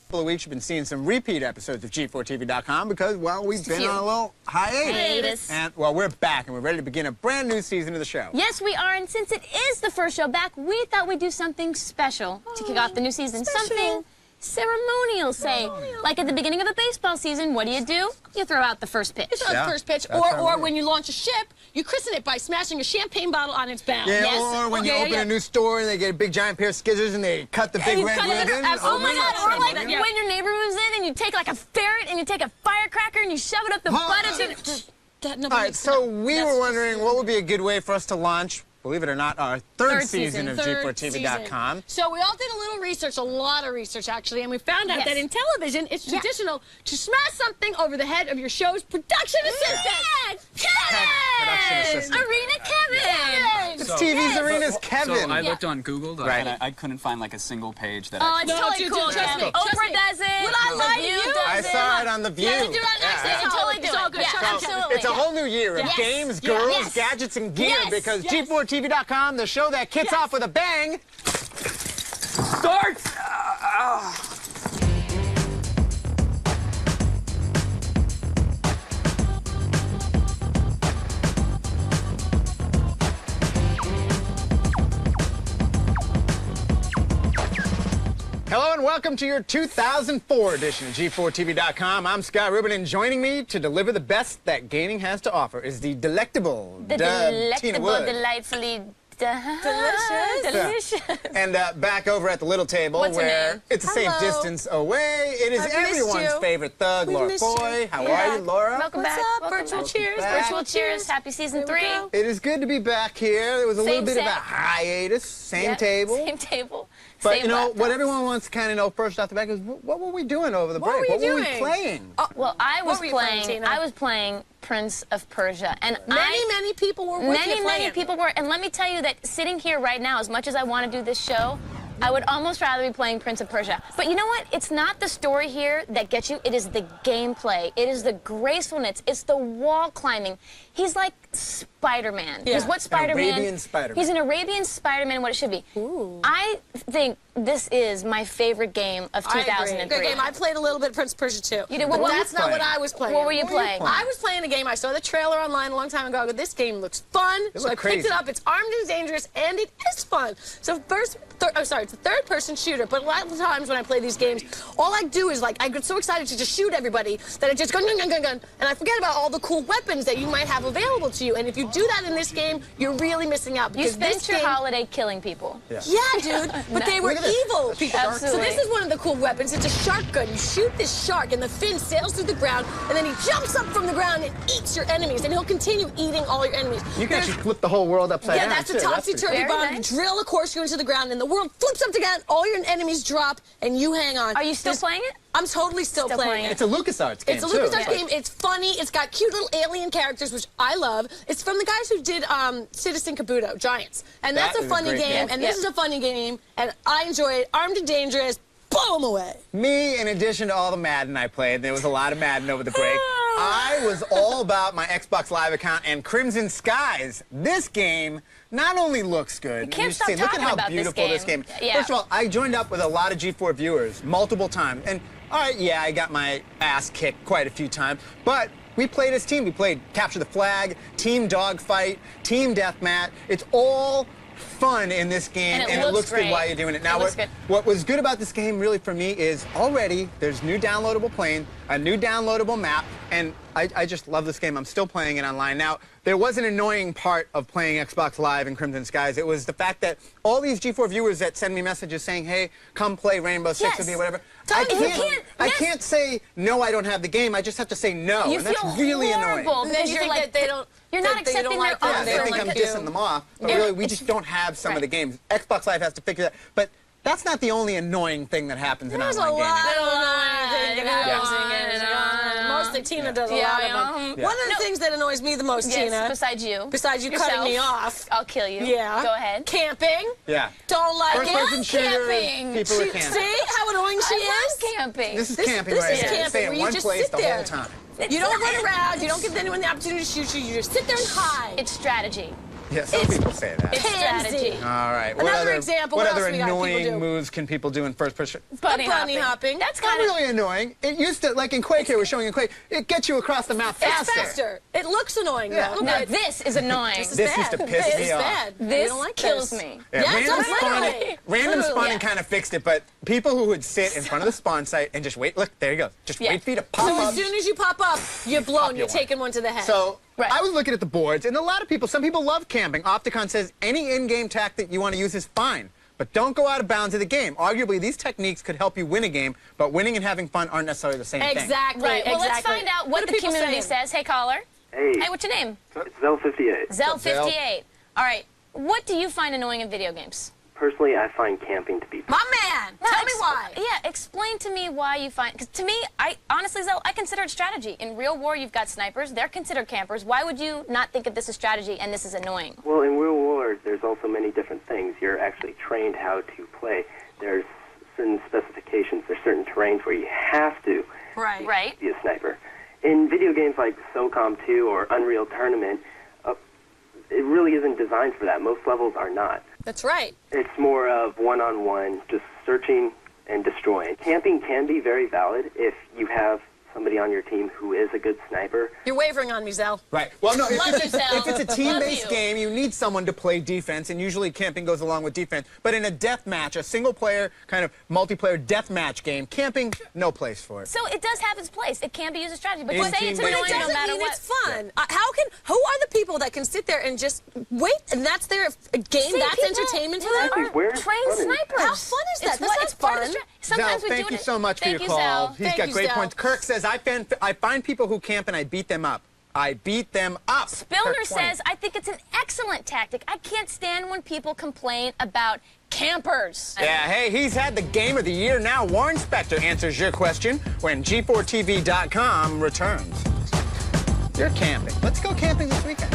Couple of weeks you've been seeing some repeat episodes of G4TV.com because, well, we've been on a little hiatus. And, well, we're back and we're ready to begin a brand new season of the show. Yes, we are, and since it is the first show back, we thought we'd do something special to kick off the new season. Something ceremonial, say. Like at the beginning of a baseball season, what do? You throw out the first pitch. You throw out the first pitch, or when you launch a ship, you christen it by smashing a champagne bottle on its bow. Yeah, yes. Or when you open a new store and they get a big giant pair of scissors and they cut the big red ribbon. Oh my God, or like when your neighbor moves in and you take like a ferret and you take a firecracker and you shove it up the butt of the... All right, so we were wondering what would be a good way for us to launch, believe it or not, our third season of G4TV.com. So we all did a little research, a lot of research actually, and we found out that in television, it's traditional to smash something over the head of your show's production assistant. Kevin! Arena Kevin! It's TV's Arena's Kevin. So I looked on Google, and I couldn't find like a single page that it's totally cool. Trust me. Oprah does it. Would I lie to you? I saw it on The View. Yeah, it's all good. Absolutely. It's a whole new year of games, girls, gadgets, and gear because G4TV.com, the show that kicks off with a bang, starts. Hello and welcome to your 2004 edition of G4TV.com. I'm Scott Rubin, and joining me to deliver the best that gaming has to offer is the delectable, delightfully delicious. And back over at the little table where it's a safe distance away, it is everyone's favorite thug, Laura Foy. How are you, Laura? Welcome back. Virtual cheers. Virtual cheers. Happy season 3. It is good to be back here. There was a little bit of a hiatus. Same table. Same table. But, you know, what everyone wants to kind of know first off the bat is, what were we doing over the break? What were we playing? Well, I was playing Prince of Persia. And many people were with you Many people were. And let me tell you that sitting here right now, as much as I want to do this show, I would almost rather be playing Prince of Persia. But you know what? It's not the story here that gets you. It is the gameplay. It is the gracefulness. It's the wall climbing. He's like Spider-Man. Yeah. He's what Spider-Man? An Arabian Spider-Man. He's an Arabian Spider-Man, what it should be. Ooh. I think this is my favorite game of 2003. Good game. I played a little bit of Prince of Persia too. You did? But that's not what I was playing. What were you playing? I was playing a game. I saw the trailer online a long time ago. This game looks fun. So I picked it up. It's armed and dangerous, and it is fun. So it's a third-person shooter. But a lot of the times when I play these games, all I do is I get so excited to just shoot everybody that I just go gun, gun, gun, gun, and I forget about all the cool weapons that you might have available to you. And if you do that in this game, you're really missing out. You spent your holiday killing people. Yeah, dude. But they were evil people. Absolutely. So this is one of the cool weapons. It's a shark gun. You shoot this shark, and the fin sails through the ground, and then he jumps up from the ground and eats your enemies, and he'll continue eating all your enemies. You can actually flip the whole world upside down. Yeah, that's a topsy-turvy bomb. You drill a corkscrew into the ground, and the world flips up again. All your enemies drop, and you hang on. Are you still playing it? I'm totally still playing it. It's a LucasArts game, It's a LucasArts game. It's funny. It's got cute little alien characters, which I love. It's from the guys who did Citizen Kabuto, Giants. And that's a funny game, and this is a funny game, and I enjoy it. Armed and dangerous, blow them away. Me, in addition to all the Madden I played, there was a lot of Madden over the break, I was all about my Xbox Live account and Crimson Skies. This game not only looks good, you can't stop look at talking how about beautiful this game is. First of all, I joined up with a lot of G4 viewers multiple times. And, all right, yeah, I got my ass kicked quite a few times. But we played as team. We played Capture the Flag, Team Dogfight, Team Deathmatch. It's all fun in this game, and it looks good while you're doing it. Now, what was good about this game, really, for me, is already there's new downloadable plane, a new downloadable map, and I just love this game. I'm still playing it online. Now, there was an annoying part of playing Xbox Live in Crimson Skies. It was the fact that all these G4 viewers that send me messages saying, hey, come play Rainbow Six with me, whatever. I can't say, no, I don't have the game. I just have to say no, and that's really annoying. Because you're like, you're not accepting their offer. Yeah, they think I'm dissing them off, but really, we just don't have some of the games. Xbox Live has to figure that. But that's not the only annoying thing that happens in online gaming. Mostly Tina does a lot of them. One of the things that annoys me the most, Tina, besides you cutting me off. I'll kill you. Yeah. Go ahead. Camping. Yeah. Don't like it. First-person shooter. Camping. People are camping. See how annoying she is? Camping. This is camping right here. Camping, Stay in one place the whole time. You don't run around. You don't give anyone the opportunity to shoot you. You just sit there and hide. It's strategy. Yeah, some people say that. It's strategy. All right. Another example. What What other else we got people annoying do? moves can people do in first person? Bunny hopping. That's Not kind of really annoying. It used to, like in Quake here, we're showing in Quake, it gets you across the map faster. It's faster. It looks annoying, Yeah. though. Now, this is annoying. This used to piss me off. Bad. This we don't like kills this. me. Yeah, Yeah, random literally. spawning Yeah. kind of fixed it, but people who would sit in front of the spawn site and just wait, look, there you go. Just Yeah. wait for you to pop So up. as soon as you pop up, you're blown. You're one. taking one to the head. So Right. I was looking at the boards, and a lot of people, some people love camping. Opticon says any in-game tactic you want to use is fine, but don't go out of bounds of the game. Arguably, these techniques could help you win a game, but winning and having fun aren't necessarily the same thing. Exactly. Right. Well, let's exactly. find out what do the people community saying? says. Hey, caller. Hey, Hey, what's your name? it's Zel58. Zell58. All right. What do you find annoying in video games? Personally, I find camping to be... My man, tell me why. Yeah, explain to me why you find... Because to me, honestly, Zell, I consider it strategy. In real war, you've got snipers. They're considered campers. Why would you not think of this as strategy and this is annoying? Well, in real war, there's also many different things. You're actually trained how to play. There's certain specifications. There's certain terrains where you have to Right. be a sniper. In video games like SOCOM 2 or Unreal Tournament, it really isn't designed for that. Most levels are not. That's right. It's more of one-on-one, just searching and destroying. Camping can be very valid if you have somebody on your team who is a good sniper. You're wavering on me, Zell. Right. Well, no, Love you, Zell. if it's a Love team-based you. game, you need someone to play defense, and usually camping goes along with defense. But in a death match, a single-player kind of multiplayer death match game, camping, no place for it. So it does have its place. It can be used as strategy. But you In say it's team-based annoying games. no Doesn't matter mean what. it's fun. Who are the people that can sit there and just wait, and that's their game, See, that's people entertainment to are them? Where's trained fun in it? snipers. How fun is that? It's That's not it's part of fun. the Sometimes Zell, we thank do you it. so much for Thank your you, call. Zell. He's Thank got you, great Zell. points. Kirk says, I find people who camp and I beat them up. I beat them up. Spillner Kirk 20. says, I think it's an excellent tactic. I can't stand when people complain about campers. Yeah, hey, he's had the game of the year now. Warren Spector answers your question when G4TV.com returns. You're camping. Let's go camping this weekend.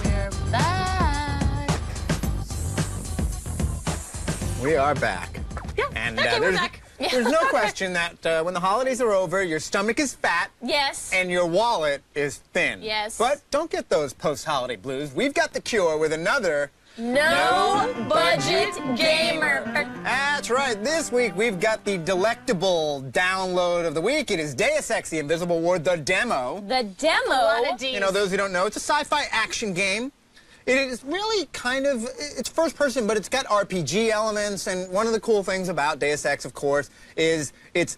We're back. We are back. Yeah, And okay, we're there's, back. there's no question that when the holidays are over, your stomach is fat Yes. and your wallet is thin. Yes. But don't get those post-holiday blues. We've got the cure with another... No budget gamer. That's right. This week, we've got the delectable download of the week. It is Deus Ex, The Invisible War, the demo. The demo. A lot of Ds. You know, those who don't know, it's a sci-fi action game. It is really kind of, it's first person, but it's got RPG elements, and one of the cool things about Deus Ex, of course, is it's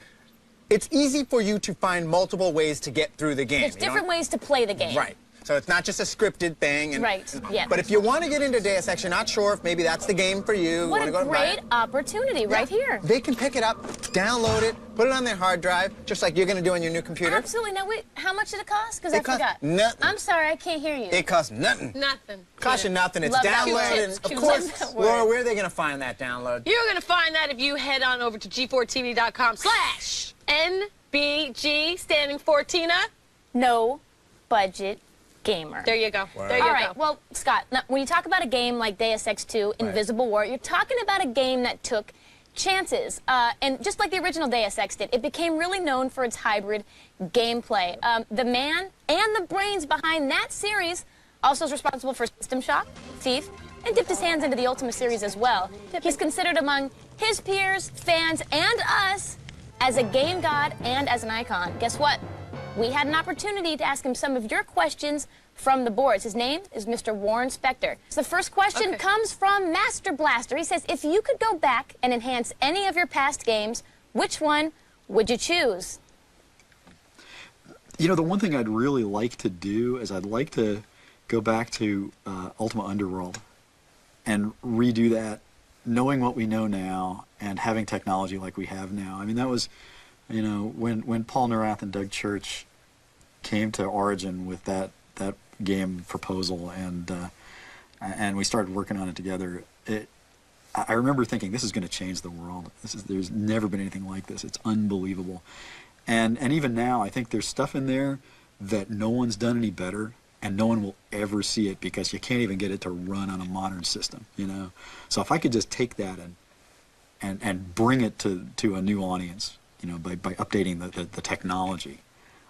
easy for you to find multiple ways to get through the game. There's different ways to play the game. Right. So it's not just a scripted thing. And, Right, yeah. But if you want to get into Deus Ex, you're not sure if maybe that's the game for you. What you a wanna go and buy great it. opportunity right here. They can pick it up, download it, put it on their hard drive, just like you're going to do on your new computer. Absolutely. Now, wait, how much did it cost? Because I It cost forgot. nothing. I'm sorry, I can't hear you. It costs nothing. Nothing. Costs you nothing. It's Love that download, word. and of Love course, that word. Laura, where are they going to find that download? You're going to find that if you head on over to g4tv.com/NBG, standing for Tina. No budget gamer. There you go. There you All go. right, well, Scott, now, when you talk about a game like Deus Ex 2, Invisible War, you're talking about a game that took chances. And just like the original Deus Ex did, it became really known for its hybrid gameplay. The man and the brains behind that series also is responsible for System Shock, Thief, and dipped his hands into the Ultima series as well. He's considered among his peers, fans, and us as a game god and as an icon. Guess what? we had an opportunity to ask him some of your questions from the boards. His name is Mr. Warren Spector. So the first question comes from Master Blaster. He says, if you could go back and enhance any of your past games, which one would you choose? You know, the one thing I'd really like to do is I'd like to go back to Ultima Underworld and redo that, knowing what we know now and having technology like we have now. I mean, that was, you know, when Paul Neurath and Doug Church came to Origin with that game proposal and we started working on it together, I remember thinking, this is going to change the world. There's never been anything like this. It's unbelievable. And even now, I think there's stuff in there that no one's done any better, and no one will ever see it because you can't even get it to run on a modern system, you know. So if I could just take that and bring it to a new audience, you know, by updating the technology,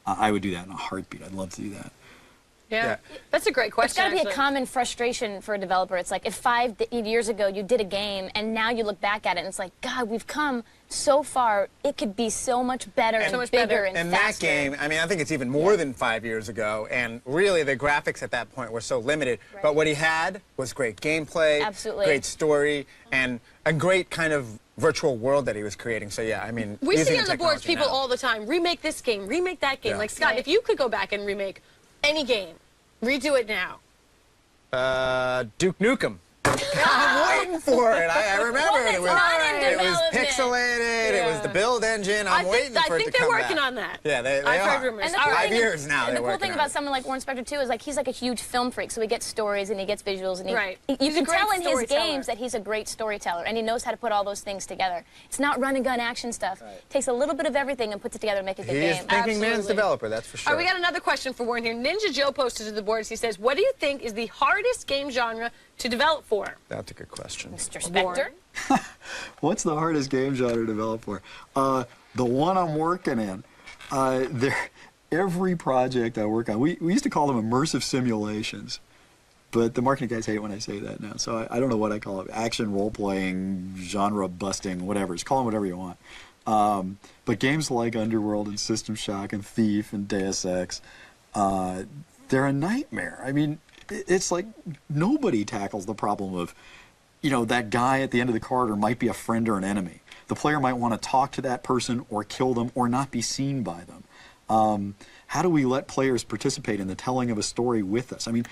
I would do that in a heartbeat. I'd love to do that. Yeah. That's a great question. It's got to be a common frustration for a developer. It's like if 5 years ago you did a game and now you look back at it and it's like, God, we've come so far. It could be so much better and so much bigger and faster. That game, I mean, I think it's even more than 5 years ago, and really the graphics at that point were so limited. Right. But what he had was great gameplay, great story, and a great kind of virtual world that he was creating. So yeah, I mean, we see on the boards people all the time, remake this game, remake that game. Like Scott, if you could go back and remake any game, redo it now. Duke Nukem. I'm waiting for it. I remember it. It was pixelated. It was the build engine. I'm waiting for it to come back. I think they're working on that. Yeah, they I've are. heard rumors. And the cool 5 years now. And the cool thing about someone like Warren Spector too is like he's like a huge film freak, so he gets stories and he gets visuals and you can tell in his games that he's a great storyteller and he knows how to put all those things together. It's not run and gun action stuff. It takes a little bit of everything and puts it together to make a good game. He's thinking man's developer, that's for sure. All right, we got another question for Warren here. Ninja Joe posted to the boards. He says, "What do you think is the hardest game genre to develop for?" That's a good question. Mr. Spector? What's the hardest game genre to develop for? The one I'm working in. Every project I work on, we used to call them immersive simulations, but the marketing guys hate when I say that now, so I don't know what I call it. Action, role-playing, genre-busting, whatever. Just call them whatever you want. But games like Underworld and System Shock and Thief and Deus Ex, they're a nightmare. I mean, it's like nobody tackles the problem of, you know, that guy at the end of the corridor might be a friend or an enemy. The player might want to talk to that person or kill them or not be seen by them. How do we let players participate in the telling of a story with us? I mean,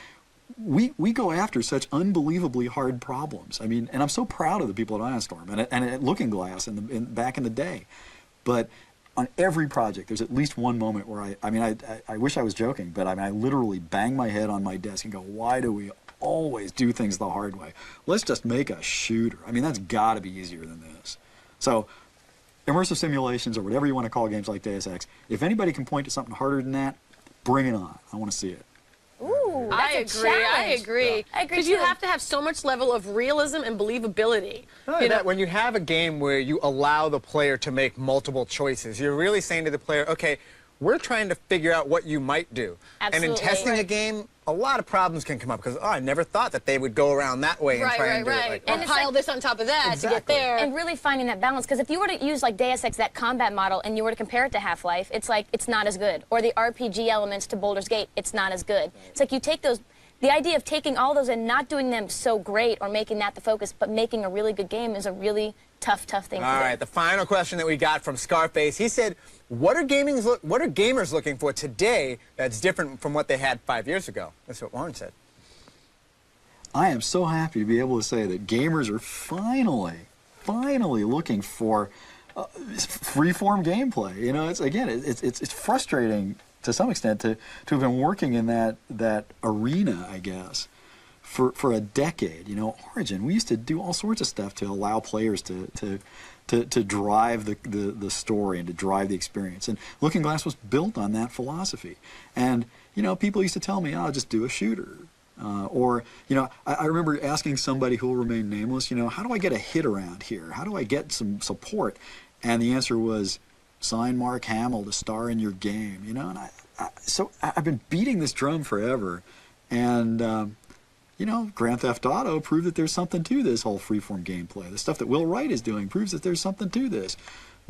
we go after such unbelievably hard problems. I mean, and I'm so proud of the people at Ironstorm and at Looking Glass back in the day. But on every project, there's at least one moment where I wish I was joking, but I literally bang my head on my desk and go, why do we always do things the hard way? Let's just make a shooter. I mean, that's got to be easier than this. So immersive simulations or whatever you want to call games like Deus Ex, if anybody can point to something harder than that, bring it on. I want to see it. Ooh, I agree. Because you have to have so much level of realism and believability. When you have a game where you allow the player to make multiple choices, you're really saying to the player, okay, we're trying to figure out what you might do. Absolutely. And in testing a game, a lot of problems can come up because, I never thought that they would go around that way and try and do it. Like, and pile this on top of that to get there. And really finding that balance, because if you were to use like Deus Ex, that combat model, and you were to compare it to Half-Life, it's like, it's not as good. Or the RPG elements to Baldur's Gate, it's not as good. It's like you take those, the idea of taking all those and not doing them so great or making that the focus, but making a really good game is a really tough thing to do. All right, the final question that we got from Scarface, he said, what are gamers looking for today that's different from what they had 5 years ago? That's what Warren said. I am so happy to be able to say that gamers are finally looking for free-form gameplay. You know, it's frustrating to some extent to have been working in that arena, I guess, for a decade. You know, Origin, we used to do all sorts of stuff to allow players to drive the story and to drive the experience. And Looking Glass was built on that philosophy. And, you know, people used to tell me, I'll just do a shooter. Or, you know, I remember asking somebody who will remain nameless, you know, how do I get a hit around here? How do I get some support? And the answer was, sign Mark Hamill to star in your game, you know. And so I've been beating this drum forever. And, you know, Grand Theft Auto proved that there's something to this whole freeform gameplay. The stuff that Will Wright is doing proves that there's something to this.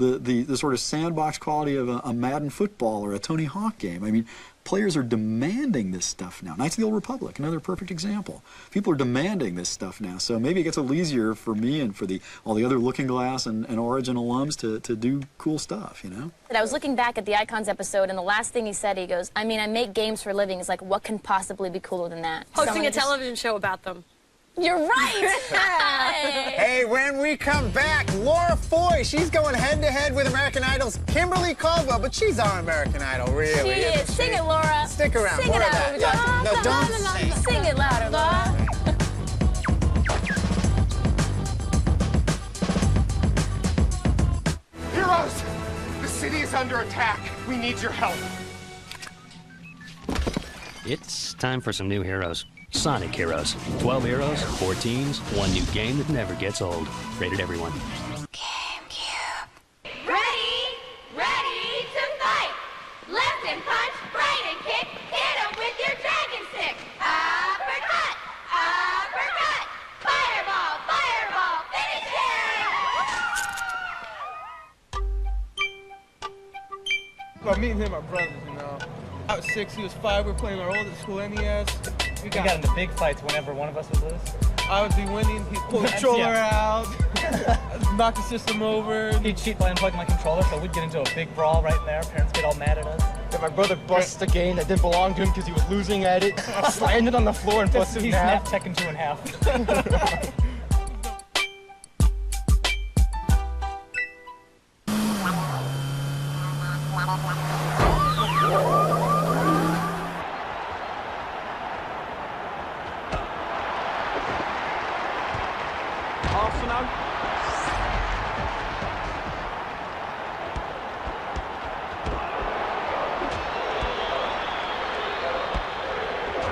the sort of sandbox quality of a Madden football or a Tony Hawk game. I mean, players are demanding this stuff now. Knights of the Old Republic, another perfect example. People are demanding this stuff now, so maybe it gets a little easier for me and for all the other Looking Glass and Origin alums to do cool stuff, you know? I was looking back at the Icons episode, and the last thing he said, he goes, I mean, I make games for a living. It's like, what can possibly be cooler than that? Hosting a television show about them. You're right! Hey, when we come back, Laura Foy, she's going head-to-head with American Idol's Kimberly Caldwell, but she's our American Idol, really. She is. Sing it, Laura. Stick around. Sing More it of out. that. No, don't sing. Sing it louder, Laura. Heroes! The city is under attack. We need your help. It's time for some new heroes. Sonic Heroes. 12 heroes, 4 teams, one new game that never gets old. Rated everyone. Ready to fight! Left and punch, right and kick, hit him with your dragon stick! Uppercut! Uppercut! Fireball! Fireball! Finish him! Well, me and him are brothers, you know. I was 6, he was 5, we were playing our old at school NES. We got into big fights whenever one of us would lose. I would be winning, he'd pull the controller out, knock the system over. He'd cheat by unplugging my controller, so we'd get into a big brawl right there. Parents get all mad at us. And my brother busts a game that didn't belong to him because he was losing at it, slammed it on the floor and busted it in half. He snapped Tekken 2 in half. Arsenal.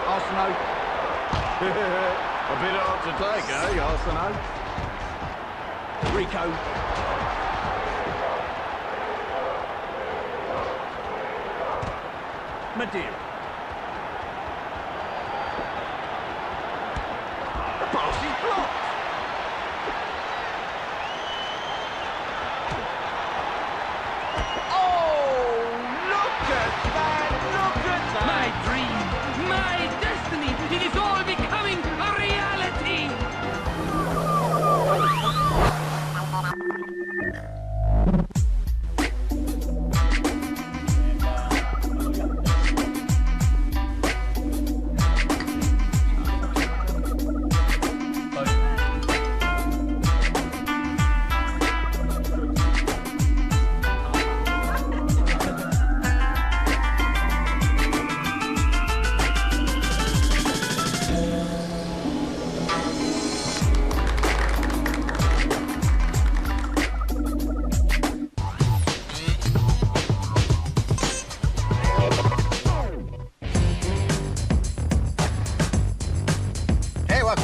Arsenal. A bit hard to take, eh, Arsenal? Rico. Madeira. The pass is blocked. My dream, my destiny, it is all becoming a reality!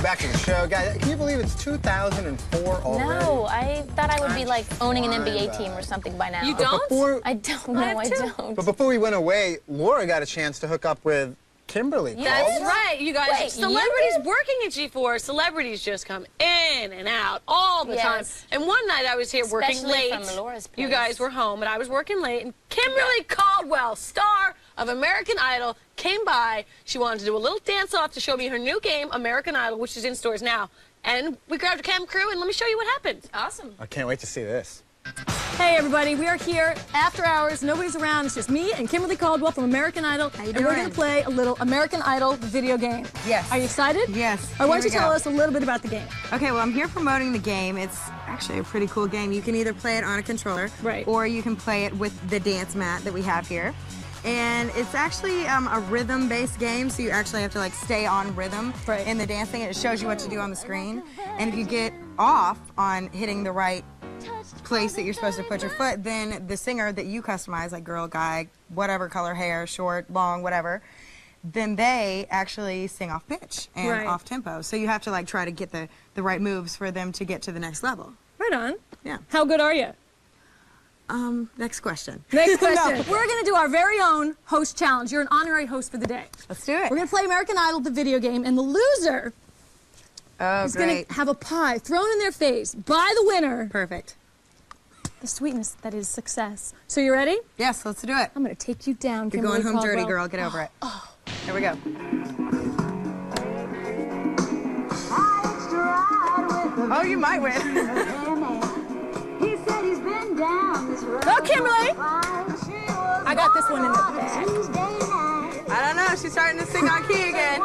Back to the show, guys. Can you believe it's 2004 already? No, I thought I would be like owning an NBA team or something by now. You don't? I don't. No, I don't. But before we went away, Laura got a chance to hook up with Kimberly. That's right, you guys. Wait, celebrities working at G4, celebrities just come in and out all the time. And one night I was here working Especially late. from Laura's place. You guys were home, and I was working late, and Kimberly Caldwell, star of American Idol, came by. She wanted to do a little dance-off to show me her new game, American Idol, which is in stores now. And we grabbed a cam crew, and let me show you what happened. Awesome. I can't wait to see this. Hey everybody, we are here after hours. Nobody's around. It's just me and Kimberly Caldwell from American Idol. How you and doing? we're going to play a little American Idol video game. Yes. Are you excited? Yes. Why don't you Here we tell go. us a little bit about the game? Okay, well, I'm here promoting the game. It's actually a pretty cool game. You can either play it on a controller, right, or you can play it with the dance mat that we have here. And it's actually a rhythm-based game, so you actually have to like stay on rhythm in the dancing. It shows you what to do on the screen. And if you get off on hitting the right place that you're supposed to put your foot, then the singer that you customize, like girl, guy, whatever color hair, short, long, whatever, then they actually sing off pitch and off tempo. So you have to like try to get the right moves for them to get to the next level. Right on. Yeah. How good are you? Next question. Next question. No. We're going to do our very own host challenge. You're an honorary host for the day. Let's do it. We're going to play American Idol, the video game, and the loser is going to have a pie thrown in their face by the winner. Perfect. the sweetness that is success. So you ready? Yes, let's do it. I'm gonna take you down, You're Kimberly going home Caldwell. dirty, girl. Get over it. Oh. Here we go. Oh, you might win. Go, Kimberly! I got this one in the bag. I don't know. She's starting to sing on key again.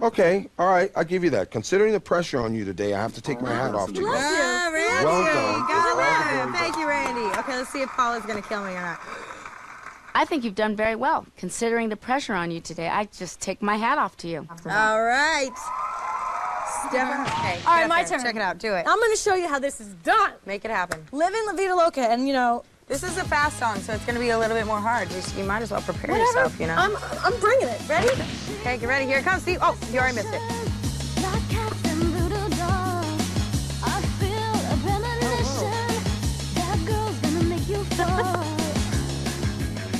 Okay, all right, I'll give you that. Considering the pressure on you today, I have to take my hat off to you. Randy. Well done. You got it. Thank you, Randy. Okay, let's see if Paula's going to kill me or not. I think you've done very well. Considering the pressure on you today, I just take my hat off to you. All right. Okay, All right, my turn. Check it out. Do it. I'm gonna show you how this is done. Make it happen. Living La Vida Loca, and you know. This is a fast song, so it's going to be a little bit more hard. You might as well prepare Whatever. yourself, you know. I'm bringing it. Ready? Okay, get ready. Here it comes, Steve. Oh, you already missed it.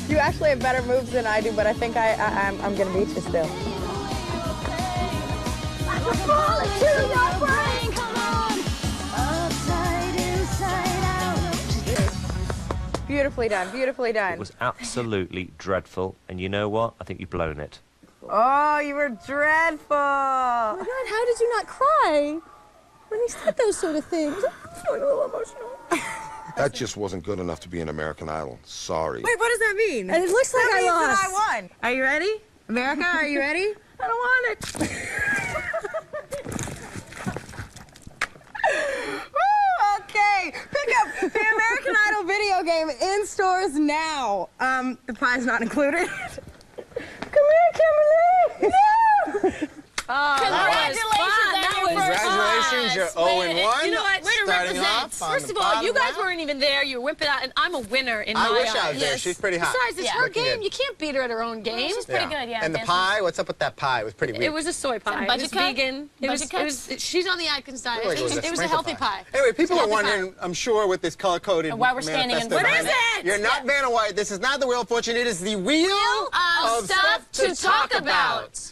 You actually have better moves than I do, but I think I'm going to beat you still. Beautifully done, beautifully done. It was absolutely dreadful, and you know what? I think you've blown it. Oh, you were dreadful. Oh my God, how did you not cry when he said those sort of things? I'm feeling a little emotional. That just wasn't good enough to be an American Idol. Sorry. Wait, what does that mean? And it looks like that I means lost. that I won. Are you ready? America, are you ready? I don't want it. Okay, pick up the American Idol video game in stores now. The pie's not included. Come here, Kimberly. No. Congratulations, you're 0-1. You know what? Way to Starting represent. off on First the of all, bottom you guys round. weren't even there. You were whipping out, and I'm a winner in my eyes. I wish I was there. She's pretty hot. Besides, it's her Looking game. good. You can't beat her at her own game. She's pretty good, yeah. And the dancing. pie, what's up with that pie? It was pretty weird. It was a soy pie. Budget It was cut? vegan. Budget cut? She's on the Atkins diet. I feel like It was a sprinkle healthy pie. Anyway, people are Healthy wondering, I'm sure, with this color-coded And why we're standing in manifesto front of behind it. You're not Vanna White. This is not the Wheel of Fortune. It is the Wheel of stuff to talk about.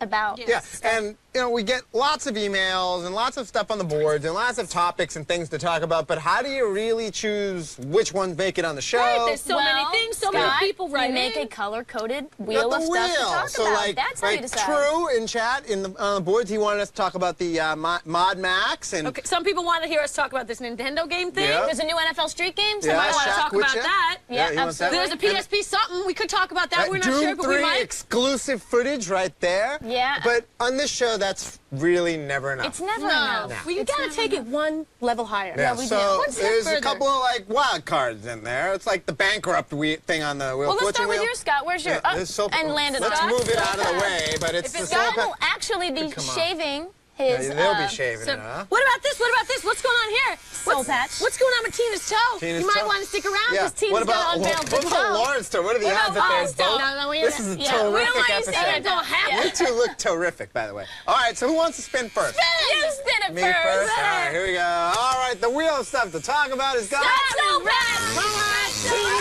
About. Yeah, and you know, we get lots of emails and lots of stuff on the boards and lots of topics and things to talk about, but how do you really choose which ones make it on the show? Right, there's so many things, so many people You writing. make a color-coded wheel Got of the stuff to wheel. talk So about. like, That's how you decide. True in chat on the boards, he wanted us to talk about the Mod Max and Okay, some people want to hear us talk about this Nintendo game thing. Yeah. There's a new NFL Street game. Yeah, Somebody want to Shaq talk with about you. that. Yeah, he Yeah, wants that. absolutely. There's a PSP something. We could talk about that. We're not Doom sure, but 3 we might. exclusive footage right there. Yeah. But on this show, that's really never enough. It's never No. enough. Well, you got to take it one level higher. Yeah, we so do. One step there's further. a couple of like wild cards in there. It's like the bankrupt thing on the Wheel Well, of let's Fortune start with wheel. yours, Scott. Where's your Yeah, there's soap- and Landon? Let's Scott. move it out of the way, but it's If the Scott soap. will actually be Come on. shaving his. Yeah, they'll be shaving So, it, huh? what about this? What about this? What's going on here? Soul patch. What's going on with Tina's toe? Tina's you might toe? want to stick around Yeah. because Tina's What got about to unveil the what about toe. Lauren's toe? What are the What odds about that there's Lauren's toe? both? No, we This is a we don't terrific want you episode. saying it don't happen. You two look terrific, by the way. All right, so who wants to spin first? You spin it Me first. first? All right, here we go. All right, the wheel of stuff to talk about is gone. Soul patch.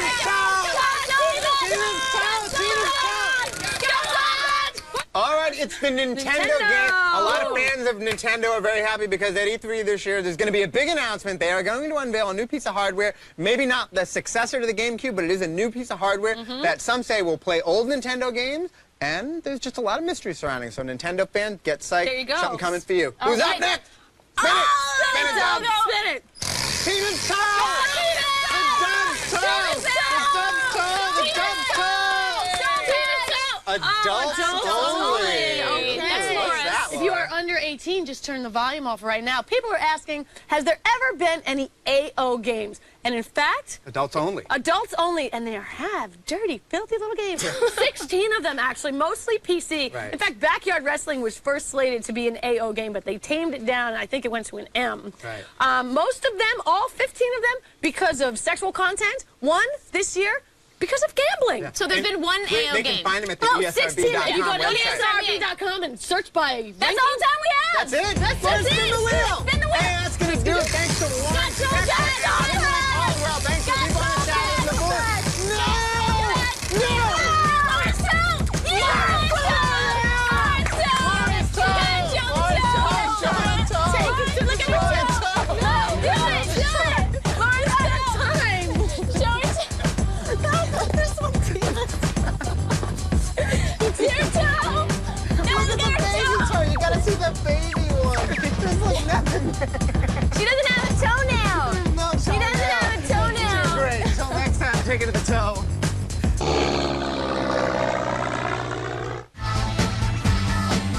All right, it's the Nintendo game. A lot of fans of Nintendo are very happy because at E3 this year, there's going to be a big announcement. They are going to unveil a new piece of hardware, maybe not the successor to the GameCube, but it is a new piece of hardware that some say will play old Nintendo games, and there's just a lot of mystery surrounding. So Nintendo fans, get psyched. There you go. Something coming for you. All Who's up right. next? Spin it! Spin it, Doug! Spin it. Tina's toe! The Doug's toe! The Doug's toe! Adults only. Okay. What's that, If you Laura? are under 18, just turn the volume off right now. People are asking, has there ever been any AO games? And in fact, Adults only. adults only, and they have dirty, filthy little games. 16 of them, actually, mostly PC. Right. In fact, Backyard Wrestling was first slated to be an AO game, but they tamed it down, and I think it went to an M. Right. Most of them, all 15 of them, because of sexual content. One, this year, because of gambling. Yeah. So there's been one AO They game. can find them at the Oh, 16. ESRB.com If you go to website. ESRB.com and search by That's all the time we have. That's it? That's Well, it. spin the wheel. Spin the wheel. Hey, that's going to do it. Thanks to Warren Spector. Caldwell. Thanks to people on the chat on the board. There's like nothing there. She doesn't have a toenail. No She doesn't have a toenail. Great. Until next time, take it to the toe.